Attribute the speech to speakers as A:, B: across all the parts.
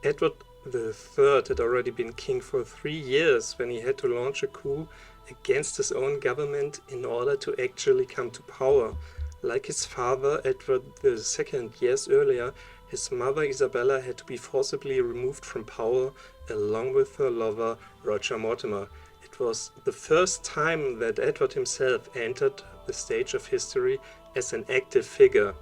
A: Edward III had already been king for 3 years when he had to launch a coup against his own government in order to actually come to power. Like his father, Edward II, years earlier, his mother Isabella had to be forcibly removed from power along with her lover Roger Mortimer. It was the first time that Edward himself entered the stage of history as an active figure.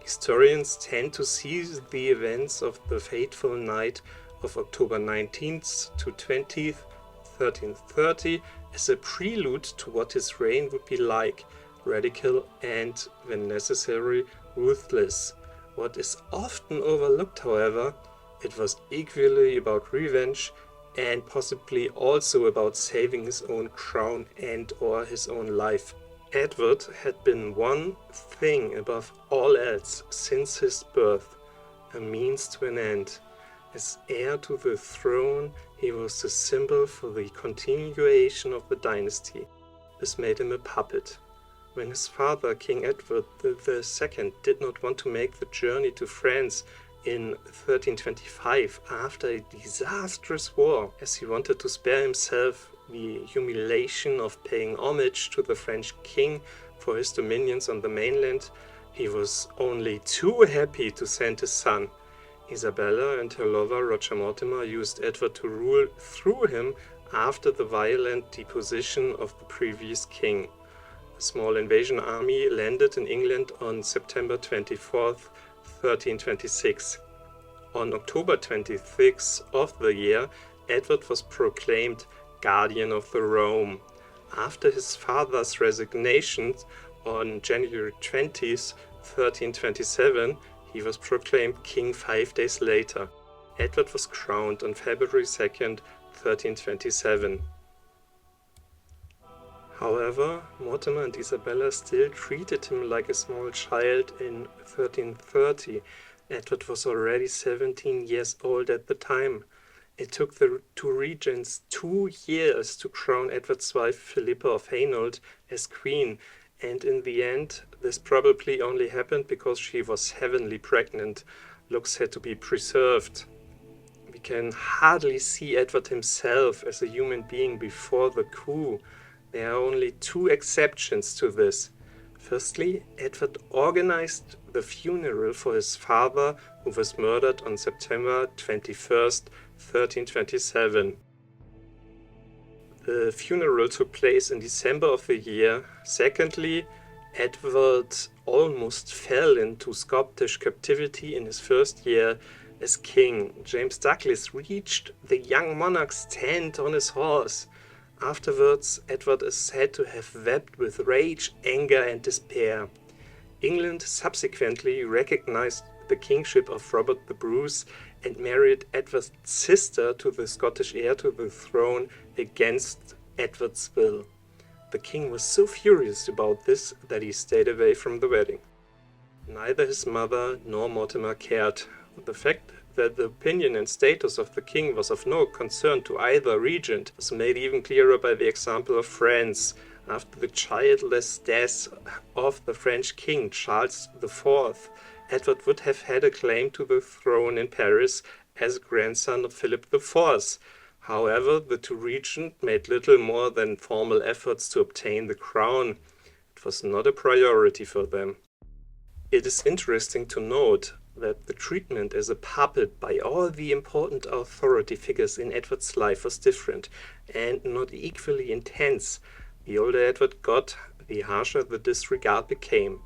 A: Historians tend to see the events of the fateful night of October 19th to 20th, 1330, as a prelude to what his reign would be like: radical and, when necessary, ruthless. What is often overlooked, however, it was equally about revenge and possibly also about saving his own crown and/or his own life. Edward had been one thing above all else since his birth: a means to an end. As heir to the throne, he was the symbol for the continuation of the dynasty. This made him a puppet. When his father, King Edward II, did not want to make the journey to France in 1325 after a disastrous war, as he wanted to spare himself the humiliation of paying homage to the French king for his dominions on the mainland, he was only too happy to send his son. Isabella and her lover Roger Mortimer used Edward to rule through him after the violent deposition of the previous king. A small invasion army landed in England on September 24th, 1326. On October 26th of the year, Edward was proclaimed Guardian of the Realm. After his father's resignation on January 20th, 1327, he was proclaimed king 5 days later. Edward was crowned on February 2nd, 1327. However, Mortimer and Isabella still treated him like a small child in 1330. Edward was already 17 years old at the time. It took the two regents 2 years to crown Edward's wife Philippa of Hainault as queen, and in the end this probably only happened because she was heavily pregnant. Looks had to be preserved. We can hardly see Edward himself as a human being before the coup. There are only 2 exceptions to this. Firstly, Edward organized the funeral for his father, who was murdered on September 21st, 1327. The funeral took place in December of the year. Secondly, Edward almost fell into Scottish captivity in his first year as king. James Douglas reached the young monarch's tent on his horse. Afterwards, Edward is said to have wept with rage, anger, and despair. England subsequently recognized the kingship of Robert the Bruce and married Edward's sister to the Scottish heir to the throne against Edward's will. The king was so furious about this that he stayed away from the wedding. Neither his mother nor Mortimer cared. The fact that the opinion and status of the king was of no concern to either regent was made even clearer by the example of France. After the childless death of the French king Charles IV, Edward would have had a claim to the throne in Paris as grandson of Philip IV. However, the two regents made little more than formal efforts to obtain the crown. It was not a priority for them. It is interesting to note that the treatment as a puppet by all the important authority figures in Edward's life was different and not equally intense. The older Edward got, the harsher the disregard became,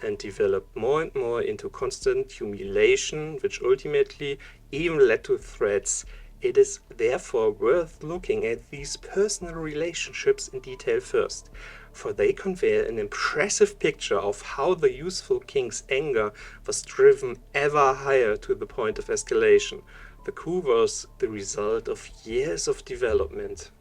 A: and developed more and more into constant humiliation, which ultimately even led to threats. It is therefore worth looking at these personal relationships in detail first, for they convey an impressive picture of how the youthful king's anger was driven ever higher to the point of escalation. The coup was the result of years of development.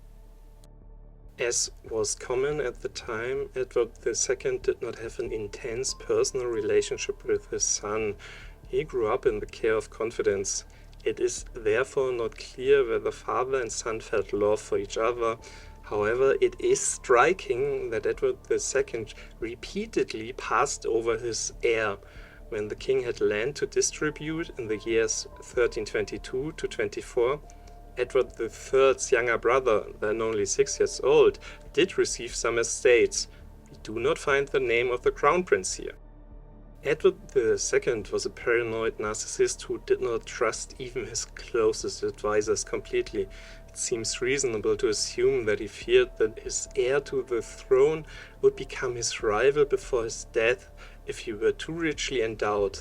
A: As was common at the time, Edward II did not have an intense personal relationship with his son. He grew up in the care of confidence. It is therefore not clear whether father and son felt love for each other. However, it is striking that Edward II repeatedly passed over his heir. When the king had land to distribute in the years 1322 to 24, Edward III's younger brother, then only 6 years old, did receive some estates. We do not find the name of the crown prince here. Edward II was a paranoid narcissist who did not trust even his closest advisors completely. It seems reasonable to assume that he feared that his heir to the throne would become his rival before his death if he were too richly endowed.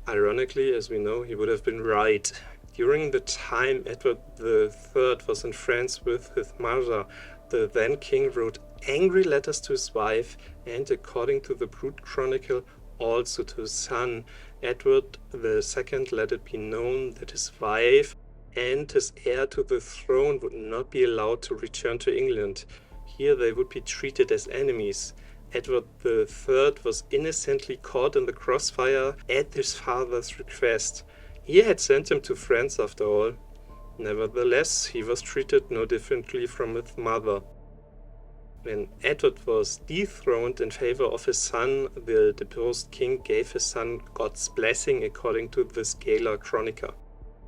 A: Ironically, as we know, he would have been right. During the time Edward III was in France with his mother, the then king wrote angry letters to his wife and, according to the Brut Chronicle, also to his son. Edward II let it be known that his wife and his heir to the throne would not be allowed to return to England. Here they would be treated as enemies. Edward III was innocently caught in the crossfire at his father's request. He had sent him to France after all. Nevertheless, he was treated no differently from his mother. When Edward was dethroned in favor of his son, the deposed king gave his son God's blessing according to the Scala Chronica.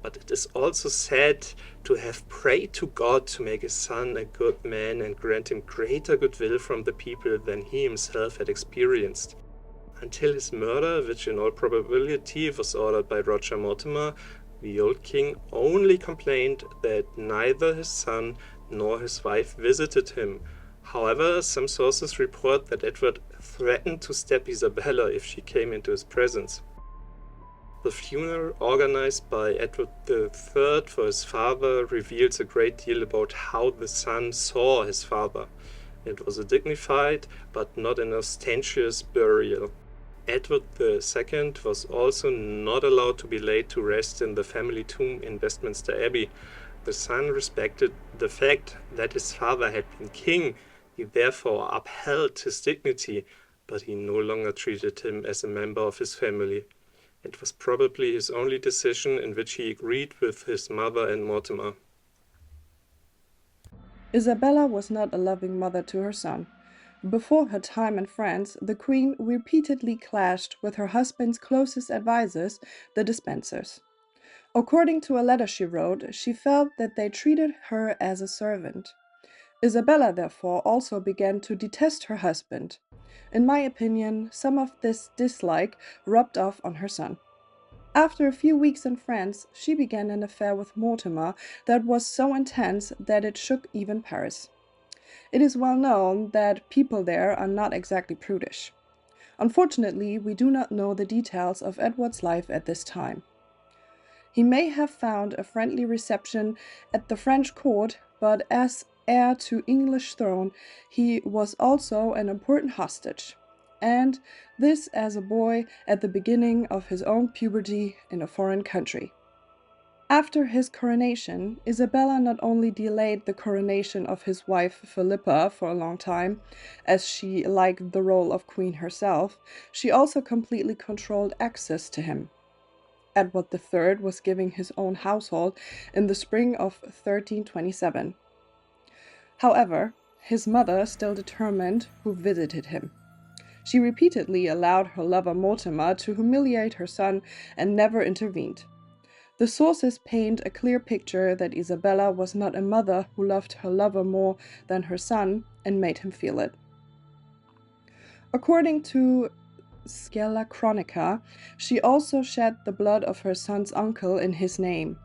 A: But it is also said to have prayed to God to make his son a good man and grant him greater goodwill from the people than he himself had experienced. Until his murder, which in all probability was ordered by Roger Mortimer, the old king only complained that neither his son nor his wife visited him. However, some sources report that Edward threatened to stab Isabella if she came into his presence. The funeral organized by Edward III for his father reveals a great deal about how the son saw his father. It was a dignified but not an ostentatious burial. Edward II was also not allowed to be laid to rest in the family tomb in Westminster Abbey. The son respected the fact that his father had been king. He therefore upheld his dignity, but he no longer treated him as a member of his family. It was probably his only decision in which he agreed with his mother and Mortimer.
B: Isabella was not a loving mother to her son. Before her time in France, the queen repeatedly clashed with her husband's closest advisors, the Despensers. According to a letter she wrote, she felt that they treated her as a servant. Isabella, therefore, also began to detest her husband. In my opinion, some of this dislike rubbed off on her son. After a few weeks in France, she began an affair with Mortimer that was so intense that it shook even Paris. It is well known that people there are not exactly prudish. Unfortunately, we do not know the details of Edward's life at this time. He may have found a friendly reception at the French court, but as heir to English throne, he was also an important hostage. And this as a boy at the beginning of his own puberty in a foreign country. After his coronation, Isabella not only delayed the coronation of his wife Philippa for a long time, as she liked the role of queen herself, she also completely controlled access to him. Edward III was giving his own household in the spring of 1327. However, his mother still determined who visited him. She repeatedly allowed her lover Mortimer to humiliate her son and never intervened. The sources paint a clear picture that Isabella was not a mother who loved her lover more than her son and made him feel it. According to Scala Chronica, she also shed the blood of her son's uncle in his name.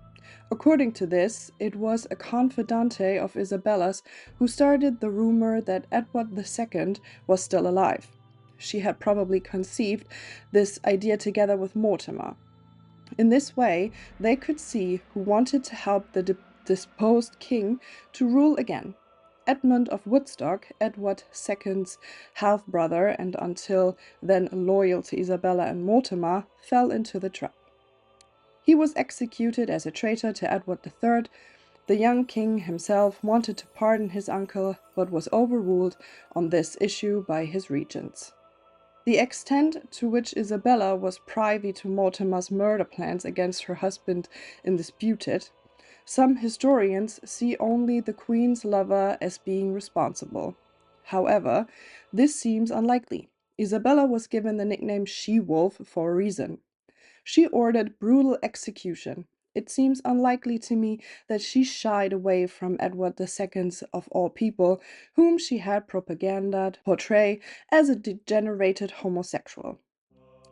B: According to this, it was a confidante of Isabella's who started the rumor that Edward II was still alive. She had probably conceived this idea together with Mortimer. In this way, they could see who wanted to help the deposed king to rule again. Edmund of Woodstock, Edward II's half-brother and until then loyal to Isabella and Mortimer, fell into the trap. He was executed as a traitor to Edward III. The young king himself wanted to pardon his uncle, but was overruled on this issue by his regents. The extent to which Isabella was privy to Mortimer's murder plans against her husband is disputed. Some historians see only the queen's lover as being responsible. However, this seems unlikely. Isabella was given the nickname She-Wolf for a reason. She ordered brutal execution. It seems unlikely to me that she shied away from Edward II of all people, whom she had propagandaed portray as a degenerated homosexual.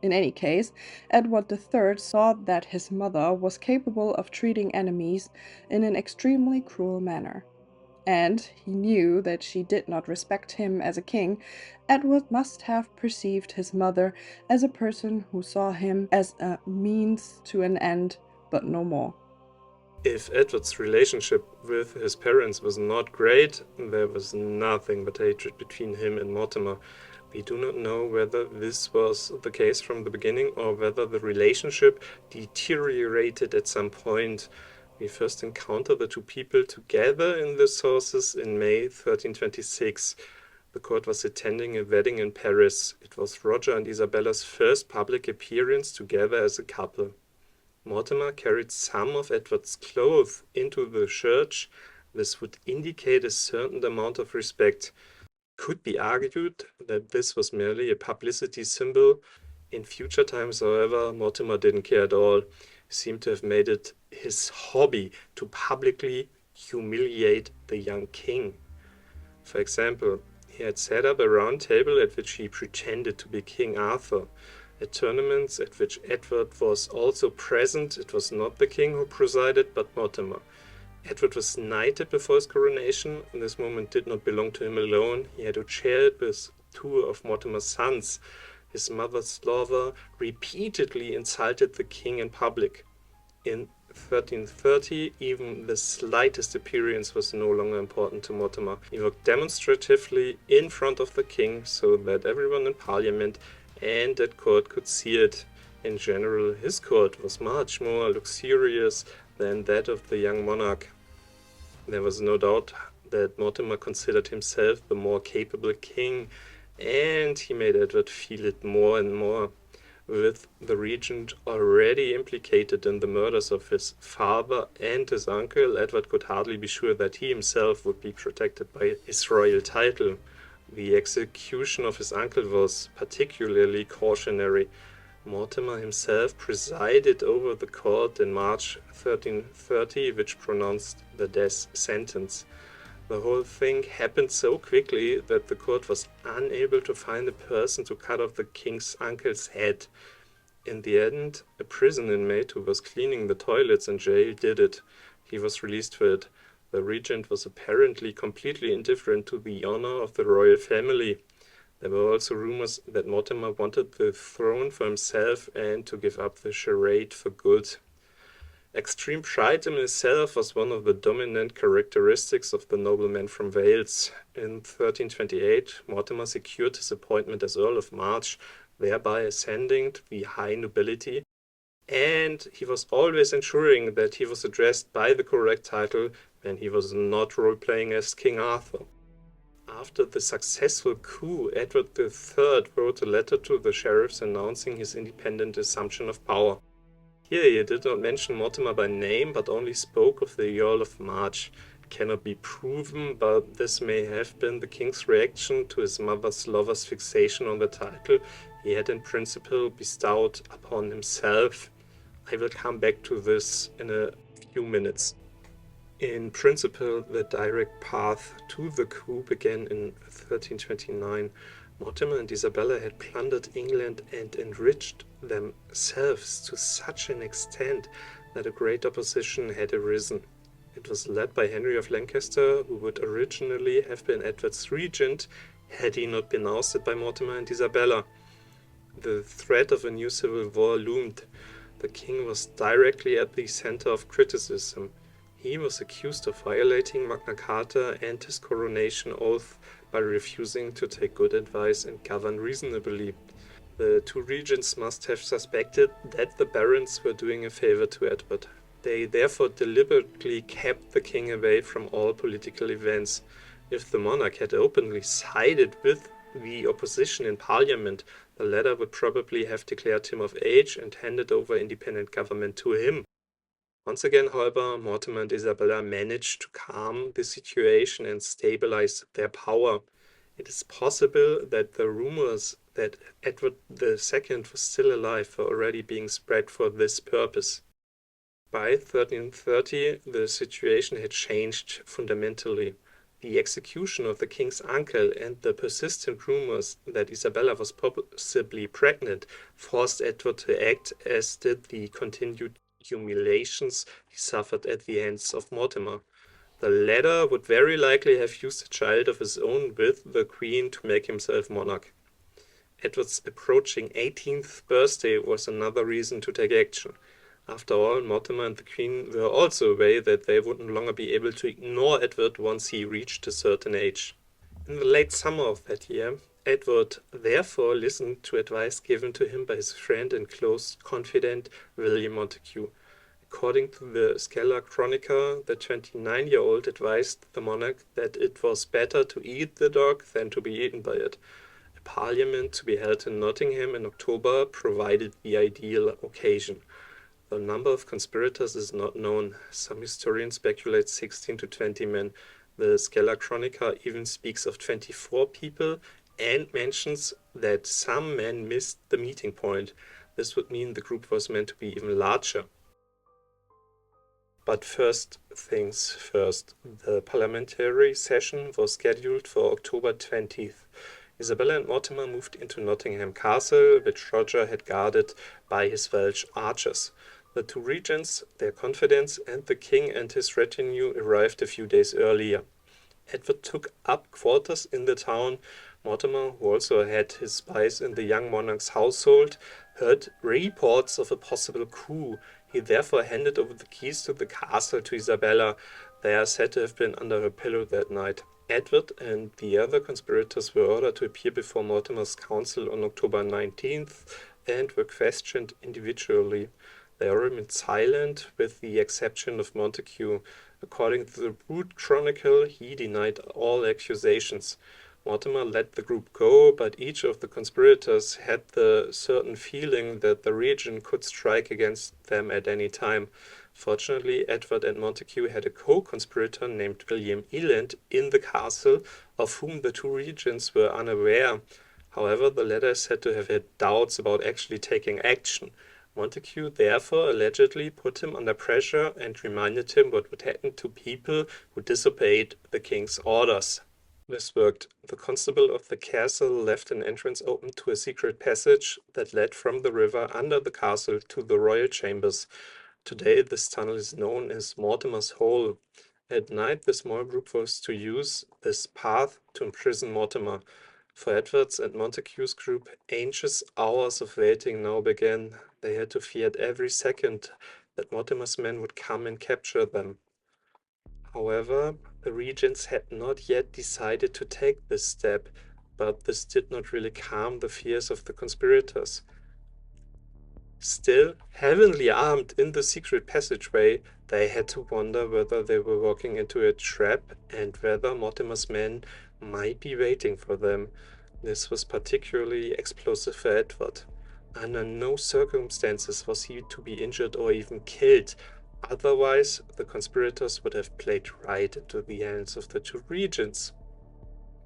B: In any case, Edward III saw that his mother was capable of treating enemies in an extremely cruel manner. And he knew that she did not respect him as a king. Edward must have perceived his mother as a person who saw him as a means to an end, but no more.
A: If Edward's relationship with his parents was not great, there was nothing but hatred between him and Mortimer. We do not know whether this was the case from the beginning or whether the relationship deteriorated at some point. We first encounter the two people together in the sources in May 1326. The court was attending a wedding in Paris. It was Roger and Isabella's first public appearance together as a couple. Mortimer carried some of Edward's clothes into the church. This would indicate a certain amount of respect. Could be argued that this was merely a publicity symbol. In future times, however, Mortimer didn't care at all. He seemed to have made it his hobby to publicly humiliate the young king. For example, he had set up a round table at which he pretended to be King Arthur. At tournaments at which Edward was also present, it was not the king who presided, but Mortimer. Edward was knighted before his coronation, and this moment did not belong to him alone. He had to share it with two of Mortimer's sons. His mother's lover repeatedly insulted the king in public. In 1330, even the slightest appearance was no longer important to Mortimer. He worked demonstratively in front of the king so that everyone in parliament and at court could see it. In general, his court was much more luxurious than that of the young monarch. There was no doubt that Mortimer considered himself the more capable king, and he made Edward feel it more and more. With the regent already implicated in the murders of his father and his uncle, Edward could hardly be sure that he himself would be protected by his royal title. The execution of his uncle was particularly cautionary. Mortimer himself presided over the court in March 1330, which pronounced the death sentence. The whole thing happened so quickly that the court was unable to find a person to cut off the king's uncle's head. In the end, a prison inmate who was cleaning the toilets in jail did it. He was released for it. The regent was apparently completely indifferent to the honor of the royal family. There were also rumors that Mortimer wanted the throne for himself and to give up the charade for good. Extreme pride in himself was one of the dominant characteristics of the nobleman from Wales. In 1328, Mortimer secured his appointment as Earl of March, thereby ascending to the high nobility, and he was always ensuring that he was addressed by the correct title when he was not role-playing as King Arthur. After the successful coup, Edward III wrote a letter to the sheriffs announcing his independent assumption of power. Here he did not mention Mortimer by name, but only spoke of the Earl of March. It cannot be proven, but this may have been the king's reaction to his mother's lover's fixation on the title he had in principle bestowed upon himself. I will come back to this in a few minutes. In principle, the direct path to the coup began in 1329. Mortimer and Isabella had plundered England and enriched themselves to such an extent that a great opposition had arisen. It was led by Henry of Lancaster, who would originally have been Edward's regent had he not been ousted by Mortimer and Isabella. The threat of a new civil war loomed. The king was directly at the center of criticism. He was accused of violating Magna Carta and his coronation oath by refusing to take good advice and govern reasonably. The two regents must have suspected that the barons were doing a favor to Edward. They therefore deliberately kept the king away from all political events. If the monarch had openly sided with the opposition in parliament, the latter would probably have declared him of age and handed over independent government to him. Once again, however, Mortimer and Isabella managed to calm the situation and stabilize their power. It is possible that the rumors that Edward II was still alive were already being spread for this purpose. By 1330, the situation had changed fundamentally. The execution of the king's uncle and the persistent rumors that Isabella was possibly pregnant forced Edward to act, as did the continued humiliations he suffered at the hands of Mortimer. The latter would very likely have used a child of his own with the queen to make himself monarch. Edward's approaching 18th birthday was another reason to take action. After all, Mortimer and the queen were also aware that they would no longer be able to ignore Edward once he reached a certain age. In the late summer of that year, Edward therefore listened to advice given to him by his friend and close confidant William Montague. According to the Scala Chronica, the 29-year-old advised the monarch that it was better to eat the dog than to be eaten by it. A parliament to be held in Nottingham in October provided the ideal occasion. The number of conspirators is not known. Some historians speculate 16 to 20 men. The Scala Chronica even speaks of 24 people and mentions that some men missed the meeting point. This would mean the group was meant to be even larger. But first things first, the parliamentary session was scheduled for October 20th. Isabella and Mortimer moved into Nottingham Castle, which Roger had guarded by his Welsh archers. The two regents, their confidants, and the king and his retinue arrived a few days earlier. Edward took up quarters in the town. Mortimer, who also had his spies in the young monarch's household, heard reports of a possible coup. He therefore handed over the keys to the castle to Isabella. They are said to have been under her pillow that night. Edward and the other conspirators were ordered to appear before Mortimer's council on October 19th and were questioned individually. They all remained silent, with the exception of Montague. According to the Root Chronicle, he denied all accusations. Mortimer let the group go, but each of the conspirators had the certain feeling that the regent could strike against them at any time. Fortunately, Edward and Montague had a co-conspirator named William Eland in the castle, of whom the two regents were unaware. However, the latter is said to have had doubts about actually taking action. Montague therefore allegedly put him under pressure and reminded him what would happen to people who disobeyed the king's orders. This worked. The constable of the castle left an entrance open to a secret passage that led from the river under the castle to the royal chambers. Today, this tunnel is known as Mortimer's Hole. At night, the small group was to use this path to imprison Mortimer. For Edward's and Montague's group, anxious hours of waiting now began. They had to fear at every second that Mortimer's men would come and capture them. However, the regents had not yet decided to take this step, but this did not really calm the fears of the conspirators. Still, heavily armed in the secret passageway, they had to wonder whether they were walking into a trap and whether Mortimer's men might be waiting for them. This was particularly explosive for Edward. Under no circumstances was he to be injured or even killed. Otherwise, the conspirators would have played right into the hands of the two regents.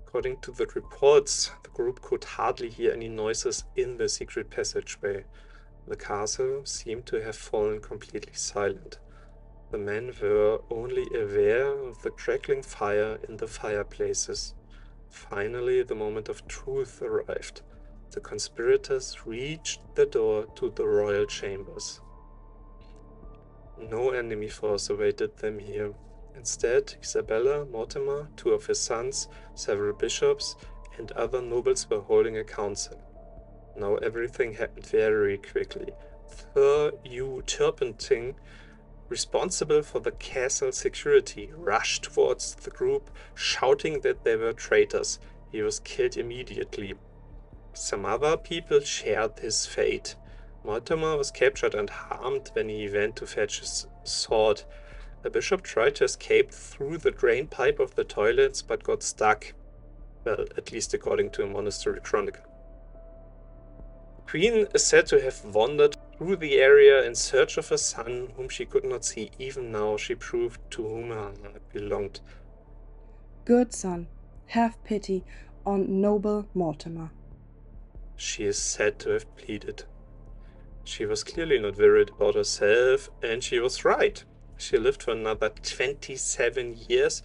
A: According to the reports, the group could hardly hear any noises in the secret passageway. The castle seemed to have fallen completely silent. The men were only aware of the crackling fire in the fireplaces. Finally, the moment of truth arrived. The conspirators reached the door to the royal chambers. No enemy force awaited them here. Instead, Isabella, Mortimer, two of his sons, several bishops, and other nobles were holding a council. Now everything happened very quickly. Sir Hugh Turpentine, responsible for the castle security, rushed towards the group, shouting that they were traitors. He was killed immediately. Some other people shared his fate. Mortimer was captured and harmed when he went to fetch his sword. The bishop tried to escape through the drain pipe of the toilets, but got stuck. Well, at least according to a monastery chronicle. The queen is said to have wandered through the area in search of her son, whom she could not see. Even now she proved to whom her heart belonged.
B: Good son, have pity on noble Mortimer.
A: She is said to have pleaded. She was clearly not worried about herself, and she was right. She lived for another 27 years,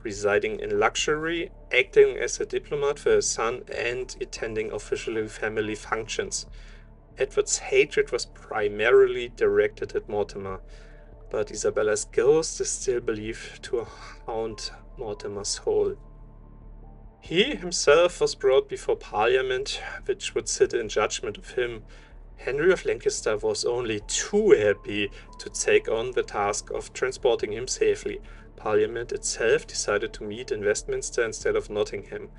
A: residing in luxury, acting as a diplomat for her son, and attending official family functions. Edward's hatred was primarily directed at Mortimer, but Isabella's ghost is still believed to haunt Mortimer's soul. He himself was brought before Parliament, which would sit in judgment of him. Henry of Lancaster was only too happy to take on the task of transporting him safely. Parliament itself decided to meet in Westminster instead of Nottingham.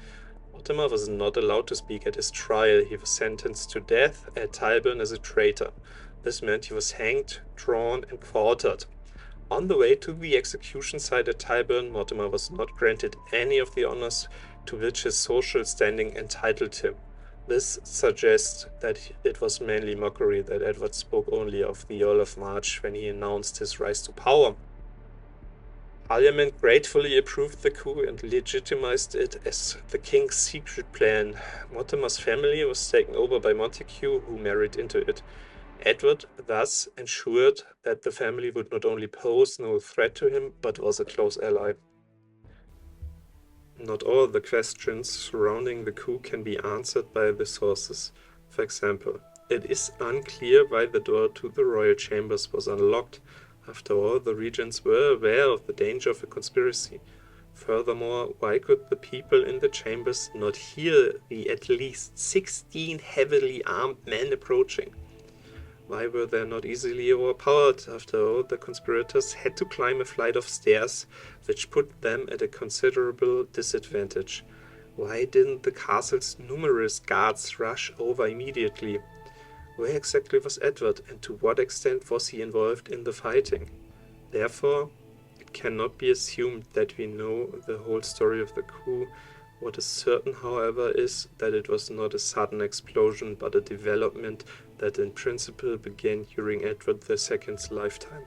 A: Mortimer was not allowed to speak at his trial. He was sentenced to death at Tyburn as a traitor. This meant he was hanged, drawn, and quartered. On the way to the execution site at Tyburn, Mortimer was not granted any of the honors to which his social standing entitled him. This suggests that it was mainly mockery that Edward spoke only of the Earl of March when he announced his rise to power. Parliament gratefully approved the coup and legitimized it as the king's secret plan. Mortimer's family was taken over by Montague, who married into it. Edward thus ensured that the family would not only pose no threat to him, but was a close ally. Not all the questions surrounding the coup can be answered by the sources. For example, it is unclear why the door to the royal chambers was unlocked. After all, the regents were aware of the danger of a conspiracy. Furthermore, why could the people in the chambers not hear the at least 16 heavily armed men approaching? Why were they not easily overpowered? After all, the conspirators had to climb a flight of stairs, which put them at a considerable disadvantage. Why didn't the castle's numerous guards rush over immediately? Where exactly was Edward, and to what extent was he involved in the fighting? Therefore, it cannot be assumed that we know the whole story of the coup. What is certain, however, is that it was not a sudden explosion, but a development that in principle began during Edward II's lifetime.